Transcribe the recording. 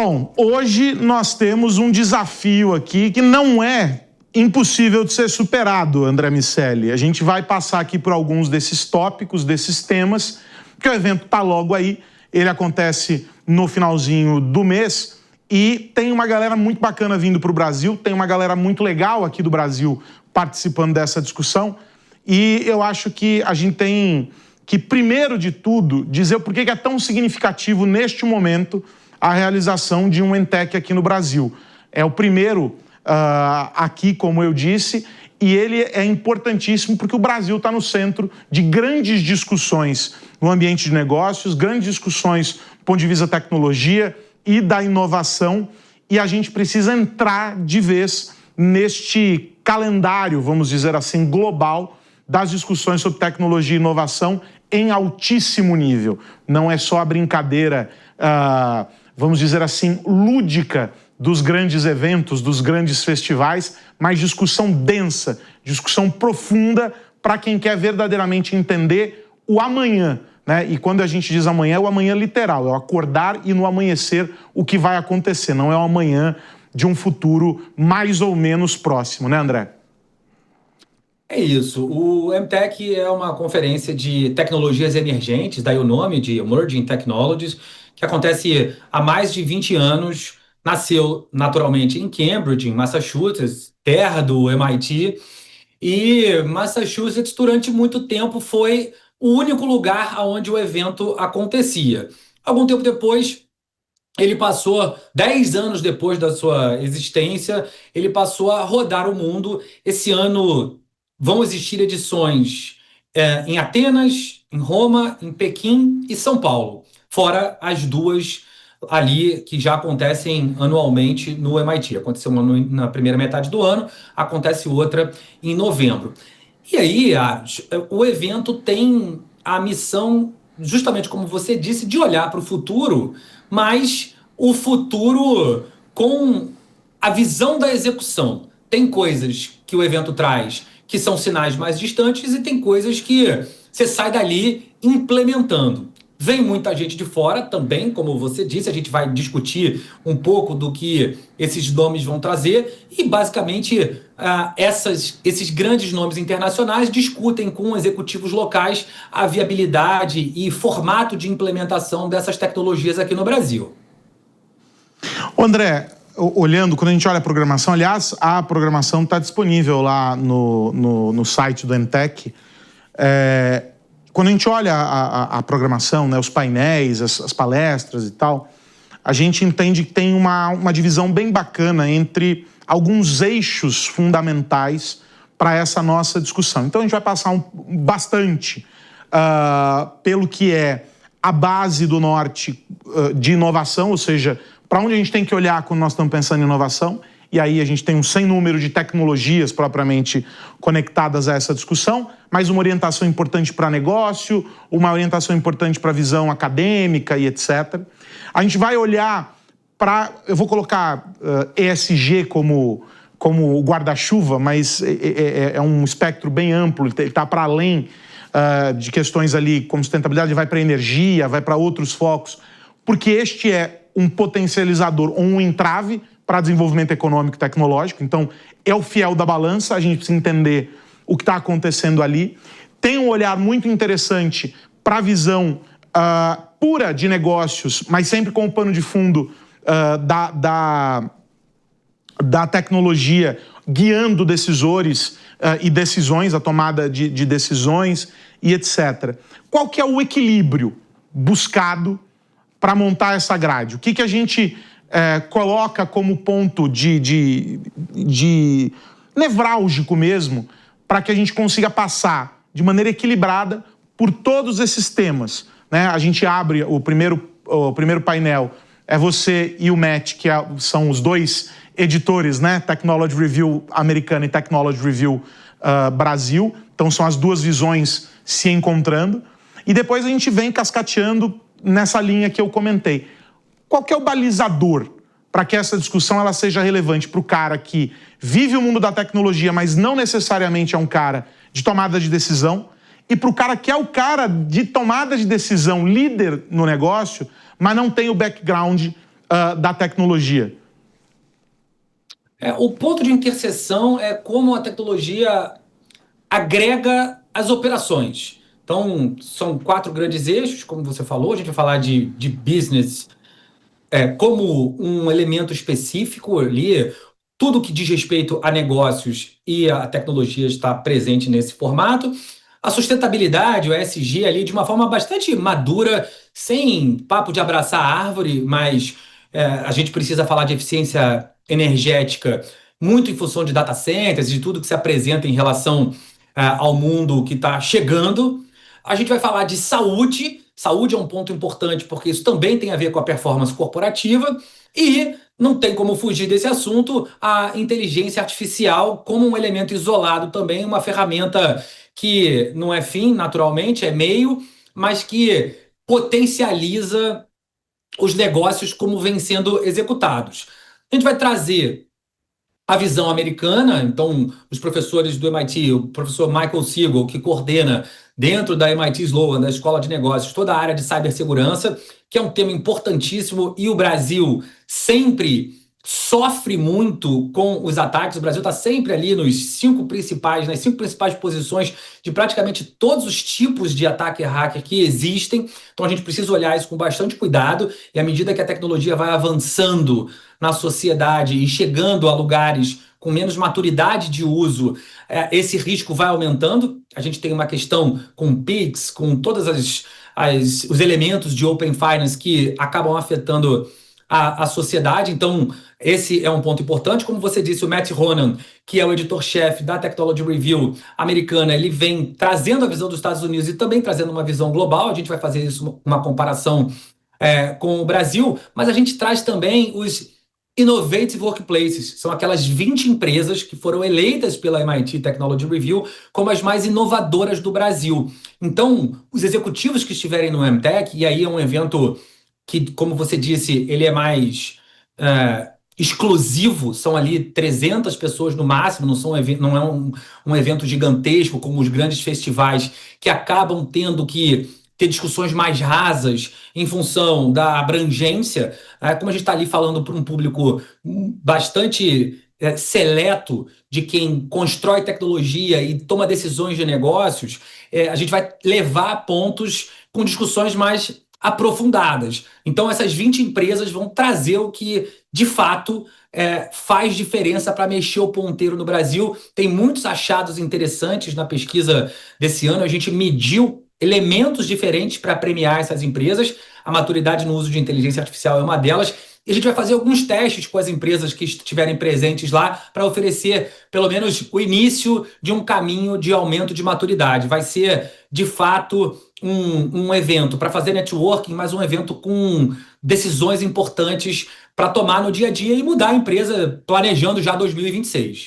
Bom, hoje nós temos um desafio aqui que não é impossível de ser superado, André Miceli. A gente vai passar aqui por alguns desses tópicos, desses temas, porque o evento está logo aí, ele acontece no finalzinho do mês e tem uma galera muito bacana vindo para o Brasil, tem uma galera muito legal aqui do Brasil participando dessa discussão e eu acho que a gente tem que, primeiro de tudo, dizer o porquê que é tão significativo neste momento a realização de um ENTEC aqui no Brasil. É o primeiro aqui, como eu disse, e ele é importantíssimo porque o Brasil está no centro de grandes discussões no ambiente de negócios, grandes discussões do ponto de vista da tecnologia e da inovação, e a gente precisa entrar de vez neste calendário, vamos dizer assim, global das discussões sobre tecnologia e inovação em altíssimo nível. Não é só a brincadeira, vamos dizer assim, lúdica dos grandes eventos, dos grandes festivais, mas discussão densa, discussão profunda para quem quer verdadeiramente entender o amanhã, né? E quando a gente diz amanhã, é o amanhã literal, é o acordar e no amanhecer o que vai acontecer, não é o amanhã de um futuro mais ou menos próximo, né, André? É isso. O EMTEC é uma conferência de tecnologias emergentes, daí o nome de Emerging Technologies, que acontece há mais de 20 anos. Nasceu naturalmente em Cambridge, em Massachusetts, terra do MIT, e Massachusetts durante muito tempo foi o único lugar onde o evento acontecia. Algum tempo depois, ele passou, 10 anos depois da sua existência, ele passou a rodar o mundo. Esse ano vão existir edições em Atenas, em Roma, em Pequim e São Paulo, fora as duas ali que já acontecem anualmente no MIT. Aconteceu uma na primeira metade do ano, acontece outra em novembro. E aí, o evento tem a missão, justamente como você disse, de olhar para o futuro, mas o futuro com a visão da execução. Tem coisas que o evento traz que são sinais mais distantes e tem coisas que você sai dali implementando. Vem muita gente de fora também, como você disse, a gente vai discutir um pouco do que esses nomes vão trazer e, basicamente, esses grandes nomes internacionais discutem com executivos locais a viabilidade e formato de implementação dessas tecnologias aqui no Brasil. André, olhando, quando a gente olha a programação, aliás, a programação está disponível lá no site do ENTEC. Quando a gente olha a programação, né, os painéis, as palestras e tal, a gente entende que tem uma divisão bem bacana entre alguns eixos fundamentais para essa nossa discussão. Então a gente vai passar bastante pelo que é a base do norte de inovação, ou seja, para onde a gente tem que olhar quando nós estamos pensando em inovação, e aí a gente tem um sem número de tecnologias propriamente conectadas a essa discussão, mas uma orientação importante para negócio, uma orientação importante para a visão acadêmica e etc. A gente vai olhar para, eu vou colocar ESG como guarda-chuva, mas é um espectro bem amplo, ele está para além de questões ali como sustentabilidade, vai para energia, vai para outros focos, porque este é um potencializador ou um entrave para desenvolvimento econômico e tecnológico. Então, é o fiel da balança, a gente precisa entender o que está acontecendo ali. Tem um olhar muito interessante para a visão pura de negócios, mas sempre com o pano de fundo da tecnologia guiando decisores e decisões, a tomada de decisões e etc. Qual que é o equilíbrio buscado para montar essa grade? O que a gente coloca como ponto de nevrálgico mesmo, para que a gente consiga passar de maneira equilibrada por todos esses temas, né? A gente abre o primeiro painel, é você e o Matt, que são os dois editores, né? Technology Review americana e Technology Review Brasil. Então são as duas visões se encontrando. E depois a gente vem cascateando nessa linha que eu comentei. Qual que é o balizador para que essa discussão ela seja relevante para o cara que vive o mundo da tecnologia, mas não necessariamente é um cara de tomada de decisão, e para o cara que é o cara de tomada de decisão, líder no negócio, mas não tem o background da tecnologia? O ponto de interseção é como a tecnologia agrega as operações. Então, são 4 grandes eixos, como você falou. A gente vai falar de business como um elemento específico ali. Tudo que diz respeito a negócios e a tecnologia está presente nesse formato. A sustentabilidade, o ESG, ali de uma forma bastante madura, sem papo de abraçar a árvore, mas a gente precisa falar de eficiência energética muito em função de data centers, de tudo que se apresenta em relação ao mundo que está chegando. A gente vai falar de saúde. Saúde é um ponto importante porque isso também tem a ver com a performance corporativa. E não tem como fugir desse assunto, a inteligência artificial como um elemento isolado também, uma ferramenta que não é fim, naturalmente, é meio, mas que potencializa os negócios como vêm sendo executados. A gente vai trazer a visão americana. Então, os professores do MIT, o professor Michael Siegel, que coordena dentro da MIT Sloan, da Escola de Negócios, toda a área de cibersegurança, que é um tema importantíssimo, e o Brasil sempre sofre muito com os ataques. O Brasil está sempre ali nas 5 principais posições de praticamente todos os tipos de ataque hacker que existem. Então a gente precisa olhar isso com bastante cuidado, e à medida que a tecnologia vai avançando na sociedade e chegando a lugares com menos maturidade de uso, esse risco vai aumentando. A gente tem uma questão com PIX, com todos os elementos de Open Finance que acabam afetando a sociedade. Então, esse é um ponto importante. Como você disse, o Matt Honan, que é o editor-chefe da Technology Review americana, ele vem trazendo a visão dos Estados Unidos e também trazendo uma visão global. A gente vai fazer isso, uma comparação com o Brasil, mas a gente traz também os Innovative Workplaces. São aquelas 20 empresas que foram eleitas pela MIT Technology Review como as mais inovadoras do Brasil. Então, os executivos que estiverem no MTech, e aí é um evento que, como você disse, ele é mais exclusivo, são ali 300 pessoas no máximo, não é um evento gigantesco como os grandes festivais que acabam tendo que ter discussões mais rasas em função da abrangência. Como a gente está ali falando para um público bastante seleto de quem constrói tecnologia e toma decisões de negócios, a gente vai levar a pontos com discussões mais aprofundadas. Então, essas 20 empresas vão trazer o que, de fato, faz diferença para mexer o ponteiro no Brasil. Tem muitos achados interessantes na pesquisa desse ano. A gente mediu elementos diferentes para premiar essas empresas. A maturidade no uso de inteligência artificial é uma delas. E a gente vai fazer alguns testes com as empresas que estiverem presentes lá para oferecer, pelo menos, o início de um caminho de aumento de maturidade. Vai ser, de fato, um evento para fazer networking, mas um evento com decisões importantes para tomar no dia a dia e mudar a empresa planejando já 2026.